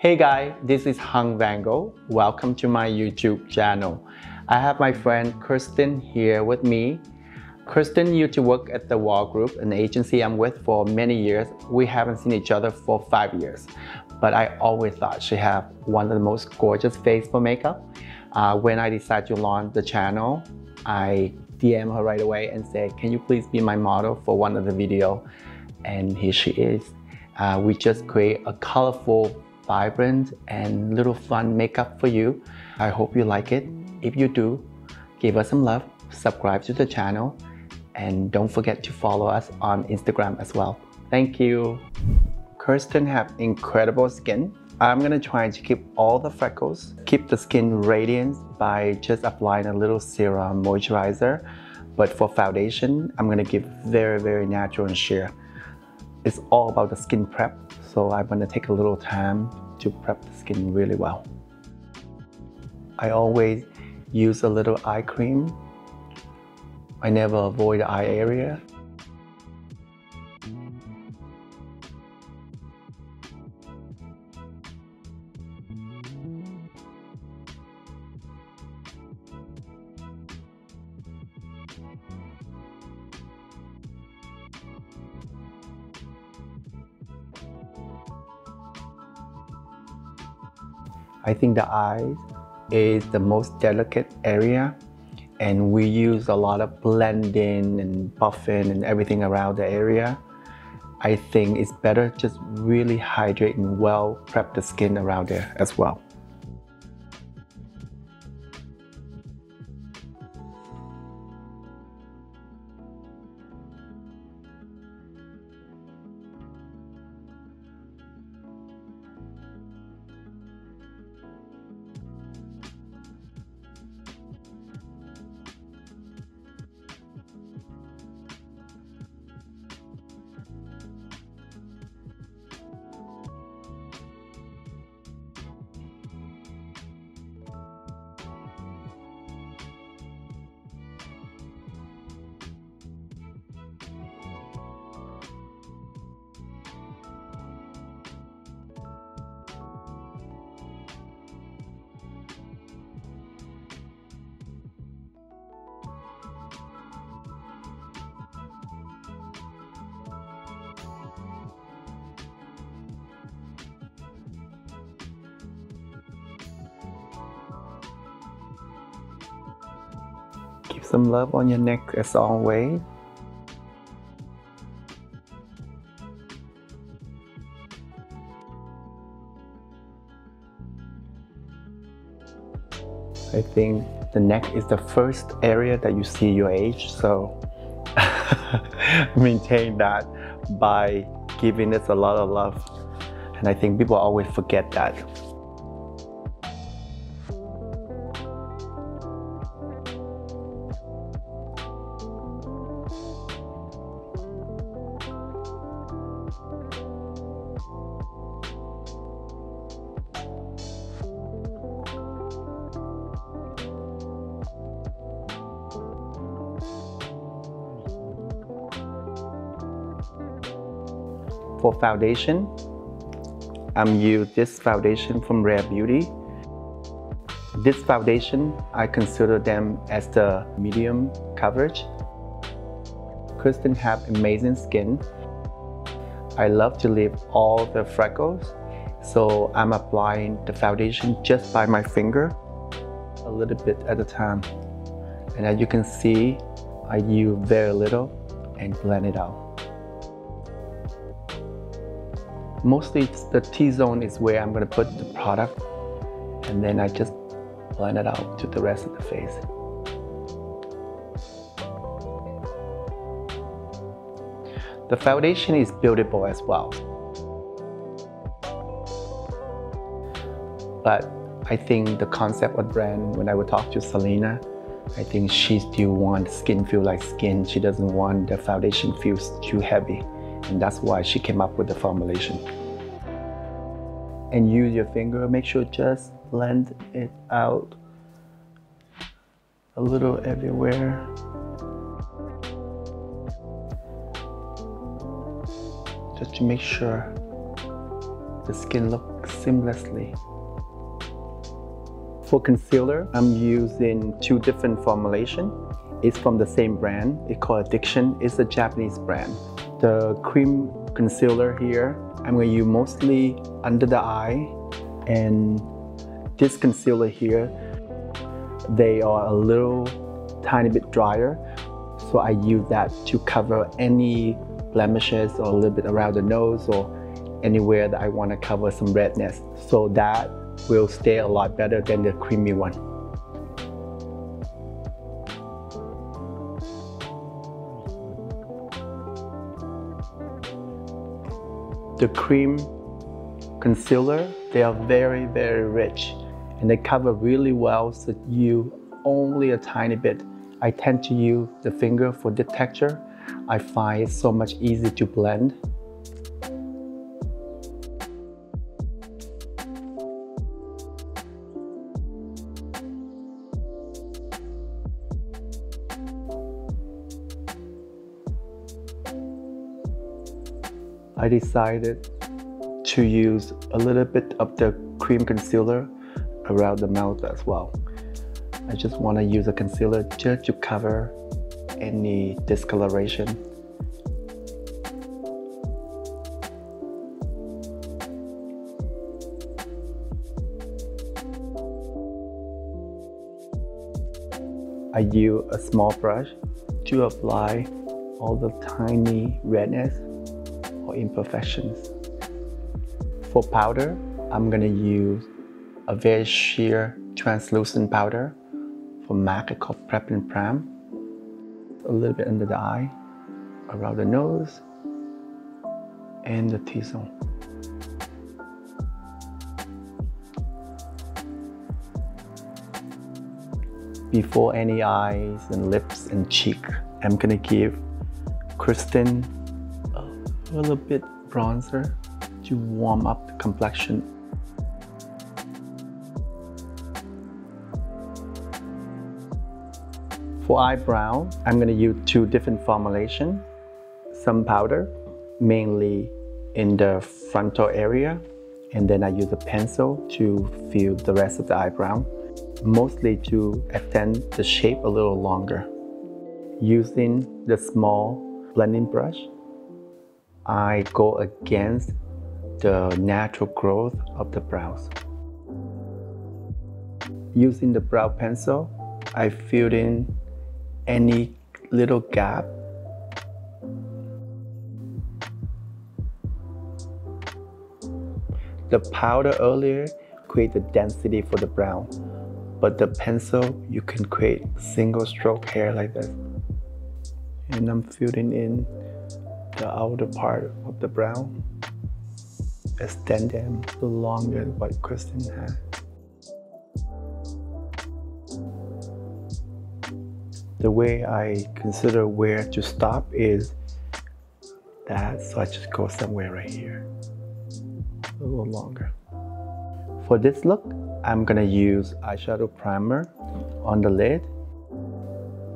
Hey guys, this is Vanngo. Welcome to my YouTube channel. I have my friend Kirsten here with me. Kirsten used to work at the Wall Group, an agency I'm with for many years. We haven't seen each other for 5 years, but I always thought she had one of the most gorgeous face for makeup. When I decided to launch the channel, I DM her right away and said, can you please be my model for one of the videos? And here she is. We just create a colorful, vibrant and little fun makeup for you. I hope you like it. If you do, give us some love, subscribe to the channel, and don't forget to follow us on Instagram as well. Thank you. Kirsten have incredible skin. I'm gonna try to keep all the freckles, keep the skin radiant by just applying a little serum moisturizer. But for foundation, I'm gonna give very natural and sheer. It's all about the skin prep, so I'm gonna take a little time to prep the skin really well. I always use a little eye cream. I never avoid the eye area. I think the eyes is the most delicate area, and we use a lot of blending and buffing and everything around the area. I think it's better just really hydrate and well prep the skin around there as well. Keep some love on your neck as always. I think the neck is the first area that you see your age, so maintain that by giving it a lot of love. And I think people always forget that. For foundation, I'm using this foundation from Rare Beauty. This foundation, I consider them as the medium coverage. Kirsten have amazing skin. I love to leave all the freckles, so I'm applying the foundation just by my finger, a little bit at a time. And as you can see, I use very little and blend it out. Mostly the T-zone is where I'm going to put the product, and then I just blend it out to the rest of the face. The foundation is buildable as well, but I think the concept of brand, when I would talk to Selena, I think she still wants skin feel like skin. She doesn't want the foundation feels too heavy. And that's why she came up with the formulation. And use your finger, make sure just blend it out a little everywhere. Just to make sure the skin look seamlessly. For concealer, I'm using 2 different formulations. It's from the same brand. It's called Addiction. It's a Japanese brand. The cream concealer here, I'm going to use mostly under the eye, and this concealer here, they are a little tiny bit drier, so I use that to cover any blemishes or a little bit around the nose or anywhere that I want to cover some redness, so that will stay a lot better than the creamy one. The cream concealer, they are very, very rich and they cover really well, so you only a tiny bit. I tend to use the finger for the texture. I find it so much easier to blend. I decided to use a little bit of the cream concealer around the mouth as well. I just want to use a concealer just to cover any discoloration. I use a small brush to apply all the tiny redness or imperfections. For powder, I'm gonna use a very sheer translucent powder from MAC called Prep and Pram. A little bit under the eye, around the nose, and the T-zone. Before any eyes and lips and cheek, I'm gonna give Kristen a little bit bronzer to warm up the complexion. For eyebrow, I'm going to use 2 different formulations. Some powder, mainly in the frontal area, and then I use a pencil to fill the rest of the eyebrow, mostly to extend the shape a little longer. Using the small blending brush, I go against the natural growth of the brows. Using the brow pencil, I fill in any little gap. The powder earlier create the density for the brow, but the pencil, you can create single stroke hair like this. And I'm filling in the outer part of the brow, extend them a little longer than what Kristen had. The way I consider where to stop is that, so I just go somewhere right here, a little longer. For this look, I'm gonna use eyeshadow primer on the lid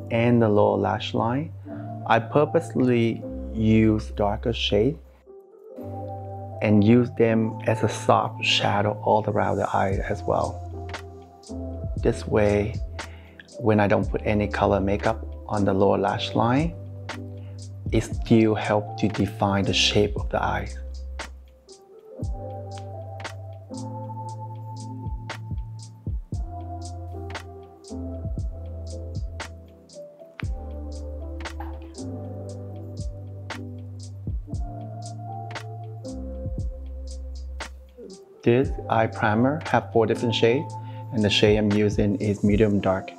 and the lower lash line. I purposely use darker shade and use them as a soft shadow all around the eye as well. This way, when I don't put any color makeup on the lower lash line, it still helps to define the shape of the eyes. This eye primer have 4 different shades, and the shade I'm using is medium dark.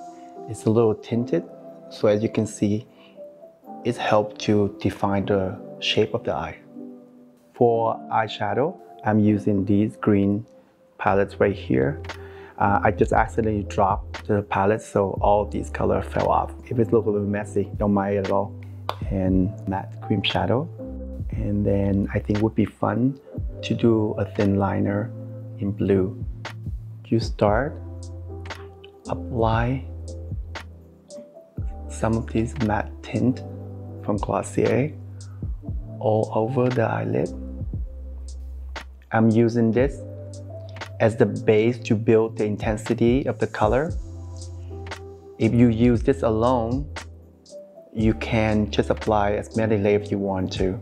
It's a little tinted, so as you can see, it helps to define the shape of the eye. For eyeshadow, I'm using these green palettes right here. I just accidentally dropped the palette, so all these colors fell off. If it looks a little messy, don't mind it at all. And matte cream shadow. And then I think it would be fun to do a thin liner in blue. You start, apply some of these matte tint from Glossier all over the eyelid, I'm using this as the base to build the intensity of the color. If you use this alone, you can just apply as many layers you want to.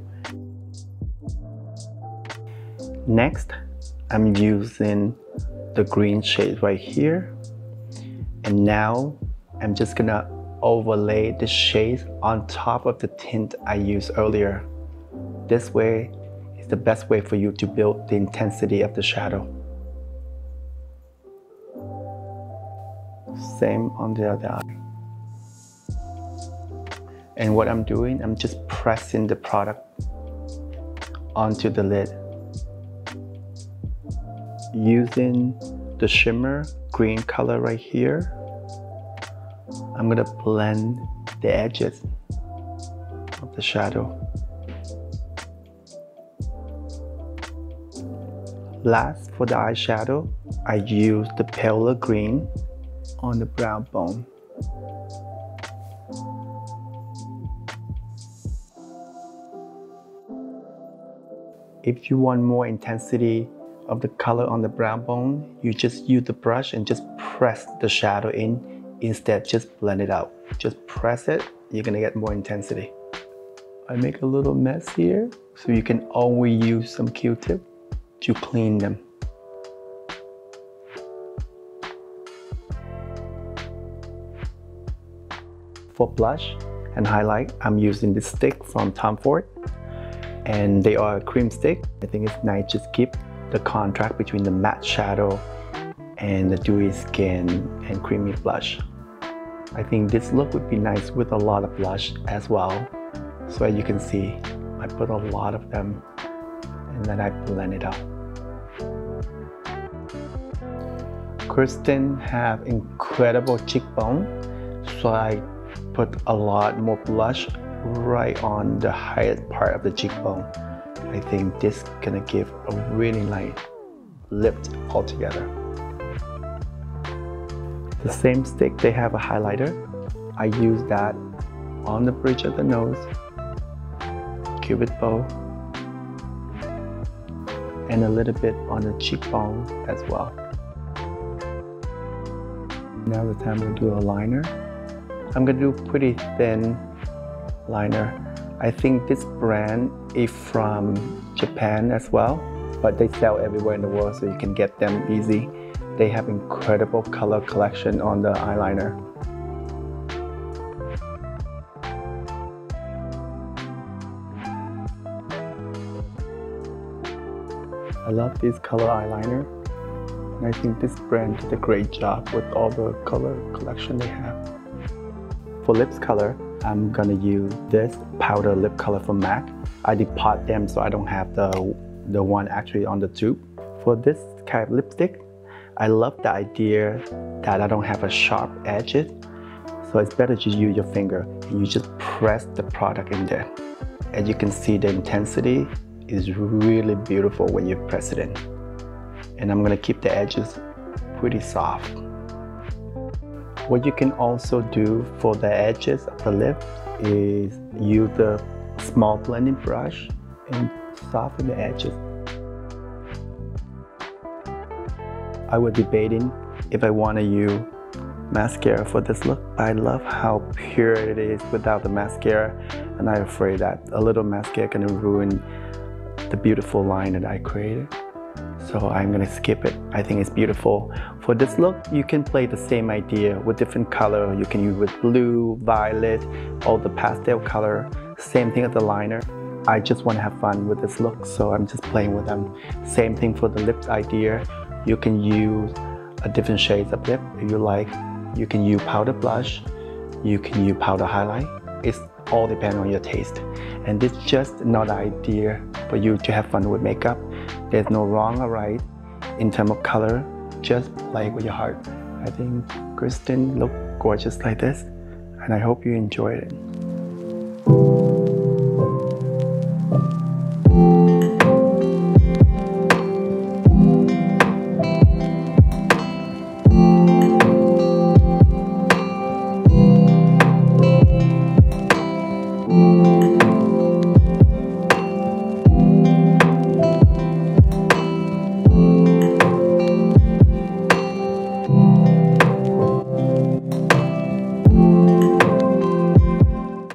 Next, I'm using the green shade right here. And now I'm just gonna overlay the shades on top of the tint I used earlier. This way is the best way for you to build the intensity of the shadow. Same on the other eye. And what I'm doing, I'm just pressing the product onto the lid. Using the shimmer green color right here, I'm gonna blend the edges of the shadow. Last, for the eyeshadow, I use the paler green on the brow bone. If you want more intensity of the color on the brow bone, you just use the brush and just press the shadow in. Instead, just blend it out. Just press it, you're gonna get more intensity. I make a little mess here, so you can always use some Q-tip to clean them. For blush and highlight, I'm using this stick from Tom Ford, and they are a cream stick. I think it's nice to keep the contrast between the matte shadow and the dewy skin and creamy blush. I think this look would be nice with a lot of blush as well. So as you can see, I put a lot of them and then I blend it out. Kristen have incredible cheekbone, so I put a lot more blush right on the highest part of the cheekbone. I think this is gonna give a really nice lift altogether. The same stick, they have a highlighter. I use that on the bridge of the nose, cupid bow, and a little bit on the cheekbone as well. Now the time to do a liner. I'm gonna do pretty thin liner. I think this brand is from Japan as well, but they sell everywhere in the world, so you can get them easy. They have incredible color collection on the eyeliner. I love this color eyeliner, and I think this brand did a great job with all the color collection they have. For lips color, I'm gonna use this powder lip color from MAC. I depot them so I don't have the one actually on the tube. For this kind of lipstick, I love the idea that I don't have a sharp edges, so it's better to use your finger and you just press the product in there. As you can see, the intensity is really beautiful when you press it in. And I'm gonna keep the edges pretty soft. What you can also do for the edges of the lip is use the small blending brush and soften the edges. I was debating if I want to use mascara for this look. I love how pure it is without the mascara, and I'm afraid that a little mascara can ruin the beautiful line that I created. So I'm gonna skip it. I think it's beautiful. For this look, you can play the same idea with different color. You can use with blue, violet, all the pastel color. Same thing as the liner. I just want to have fun with this look, so I'm just playing with them. Same thing for the lips idea. You can use a different shades of lip if you like. You can use powder blush. You can use powder highlight. It's all depends on your taste. And this is just another idea for you to have fun with makeup. There's no wrong or right in terms of color. Just play with your heart. I think Kristen looked gorgeous like this, and I hope you enjoyed it.